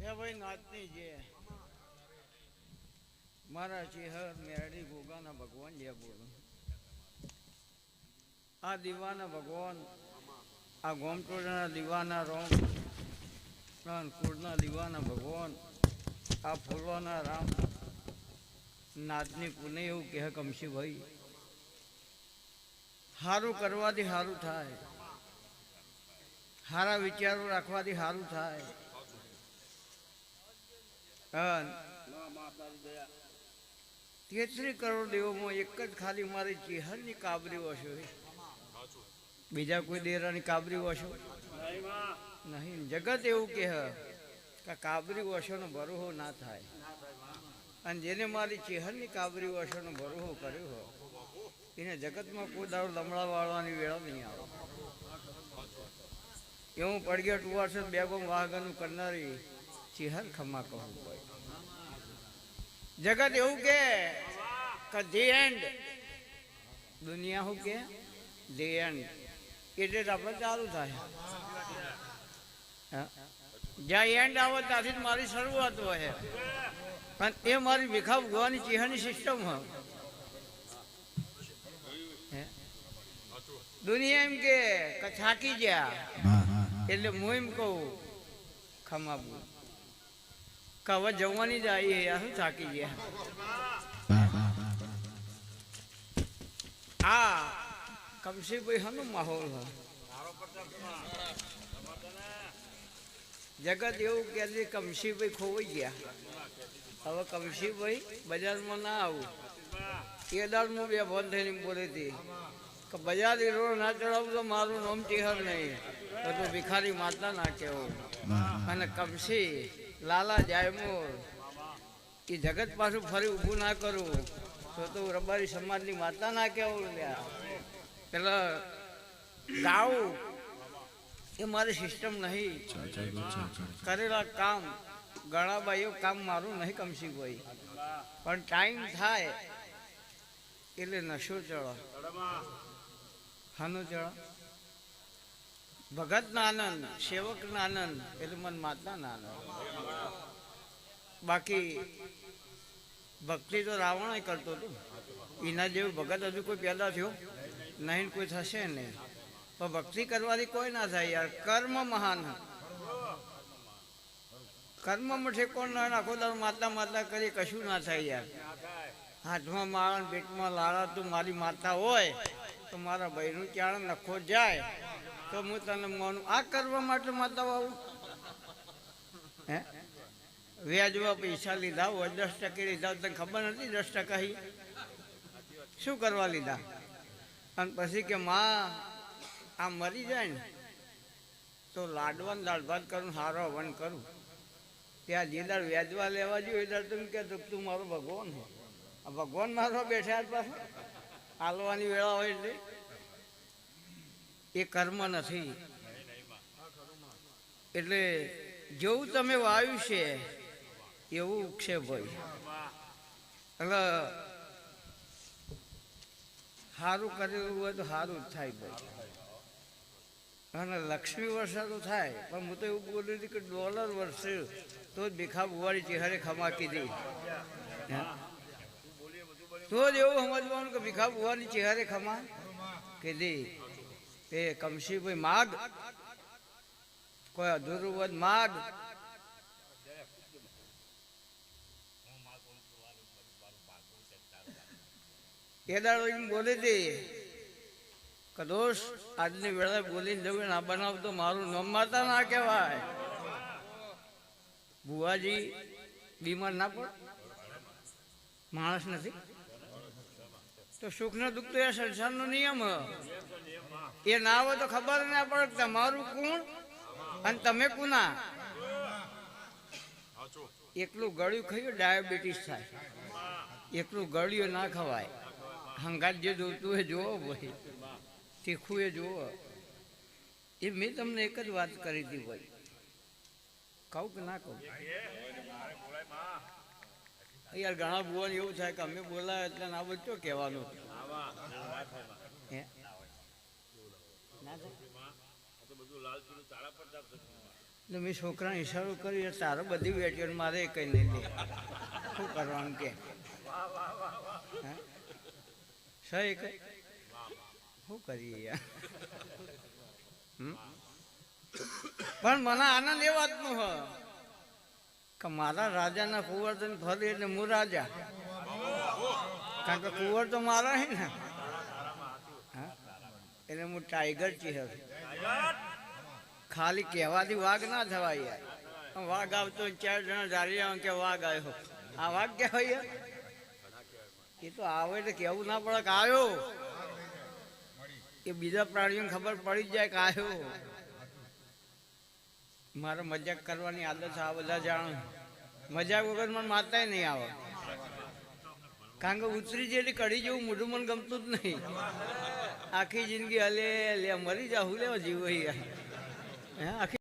કે ભાઈ નાચની જે મારા ચેહર મેરડી ગોગાના ભગવાન જે બોલું આ દીવાના ભગવાન આ ગોમટોળના દીવાના રોમ કુળના દીવાના ભગવાન આ ફૂલવાના રામ નાચની પુને એવું કહે કમશીભાઈ સારું કરવાથી સારું થાય, સારા વિચારો રાખવાથી સારું થાય. તેત્રી કરોડ દેવોમાં એક જ ખાલી મારી ચેહરની કાબરીઓ છે, બીજા કોઈ દેરાની કાબરીઓ છો નહીં. જગત એવું કહે કે કાબરી વશોનો ભરોહો ના થાય, અને જેને મારી ચેહરની કાબરી વશોનો ભરોહો કર્યો હોય એને જગતમાં કોઈ દારૂ લમડા વાળવાની વેળા નહીં આવે. એવું પડગ્યા ટુવારસો બેગમ વાહગનું કરનારી ચેહર ખમા કહું ભાઈ. જગત એવું કે ધી એન્ડ દુનિયા શું કે ધી એન્ડ એટલે આપણે ચાલુ થાય. જ્યાં એન્ડ આવે ત્યાંથી જ મારી શરૂઆત હોય, અને એ મારી વિખા ભગવાની ચેહરની સિસ્ટમ હોય. દુનિયા એમ કે થાકી ગયા એટલે હું એમ કહું ખમાવું કે હવે જવાની જાય શું થાકી ગયા. આ કમશીભાઈ હનો માહોલ હોય. જગત એવું કે કમશીભાઈ ખોવાઈ ગયા, હવે કમશીભાઈ બજારમાં ના આવું. એ દાડમાં બે બંધ થઈને બોલી હતી કે બજાર રોડ ના ચડાવું તો મારું નામ ચેહર નહીં, તો તું ભિખારી માતા ના કહેવું. અને કમશી લાલા જાયમોર એ જગત પાછું ફરી ઊભું ના કરું તો રબારી સમાજની માતા ના કહેવું. પેલા ગાવું એ મારી સિસ્ટમ નહીં. કરેલા કામ ઘણા ભાઈઓ કામ મારું નહીં કમશીભાઈ, પણ ટાઈમ થાય એટલે નશો ચડો. હાનો ચડો? ભગતના આનંદ, સેવકના આનંદ, એટલે મન માતાના આનંદ. બાકી ભક્તિ તો રાવણ કરતો હતો, એના જેવું ભગત હજુ કોઈ પેદા થયો નહીં, કોઈ થશે નહીં. પણ ભક્તિ કરવાથી કોઈ ના થાય યાર. કર્મ મહાન, કર્મમાં ઠેકોણ ના નાખો તાર માતા માતા કરી કશું ના થાય યાર. હાથમાં માળા પેટમાં લાળા તું મારી માતા હોય તો મારા ભાઈનું ચાણ નખો જાય તો હું તને માનું. આ કરવા માટે માતા આવું હે વ્યાજમાં પૈસા લીધા હોય 10% લીધા, તને ખબર નથી 10% શું કરવા લીધા? અને પછી કે માં આ મરી જાય ને તો લાડવાન દાળ ભાત કરું, સારો હવન કરું. ત્યાં જે દાળ વ્યાજવા લેવા જોઈએ એ દાળ તું કે તું મારો ભગવાન હો. આ ભગવાન મારો બેઠા પાસે હાલવાની વેળા હોય એટલે એ કર્મ નથી. એટલે જેવું તમે વાવ્યું છે એવું ઉગશે ભાઈ. એટલે સારું કરેલું હોય તો સારું જ થાય ભાઈ. અને લક્ષ્મી વર્ષા તો થાય, પણ હું તો એવું બોલ્યું હતું કે ડોલર વર્ષે તો જ ભીખા બુવારી ચેહરે ખમા કીધી. તો જ એવું સમજવાનું કે ભીખા બુવાની ચેહરે ખમા કીધી. એ કમશીભાઈ માગ, કોઈ અધૂરું વધ માગ. એ દાડો એમ બોલી હતી કે દોસ્ત આજની વેળા બોલીને જવું ના બનાવતો મારું નામ માતા ના કહેવાય. બુવાજી બીમાર ના પડ, માણસ નથી તો સુખ ને દુઃખ તો એ સંસારનો નિયમ. એ ના હોય તો ખબર ના પડે તમારું કોણ અને તમે કોના. એકલું ગળ્યું ખાયું ડાયાબિટીસ થાય, એકલું ગળ્યું ના ખવાય. હંગાત જે જોતું હોય જોવો ભાઈ, તીખું એ જોવો. એ મેં તમને એક જ વાત કરી હતી ભાઈ, કહું કે ના કહું? યાર ઘણા બુવાને એવું થાય કે અમે બોલાય એટલે ના બોલતો કહેવાનું એટલે મેં છોકરાને ઈશારો કર્યો તારો બધી બેટીઓ મારે કઈ નહીં લે શું કરવાનું કે સહી કઈ શું કરીએ યાર પણ મને આનંદ એ વાતનો હ કે મારા રાજાના કુંવરને ફરી એટલે હું રાજા કારણ કે કુંવર તો મારા હે ને એટલે હું ટાઈગર ચિહર ખાલી કહેવાથી વાઘ ના થવાય યાર વાઘ આવતો 4 જણા જારી આવે કે વાઘ આવ્યો આ વાઘ કહેવાય એ તો આવે એટલે કેવું ના પડે કે આવ્યો એ બીજા પ્રાણીઓને ખબર પડી જ જાય કે આવ્યો મારે મજાક કરવાની આદત આ બધા જાણો મજાક વગર મને મારતાય નહીં આવે કારણ કે ઉતરી જેટલી કઢી જેવું મોઢું મને ગમતું જ નહીં આખી જિંદગી હલે લે મરી જાઉં લેવા જીવ આખી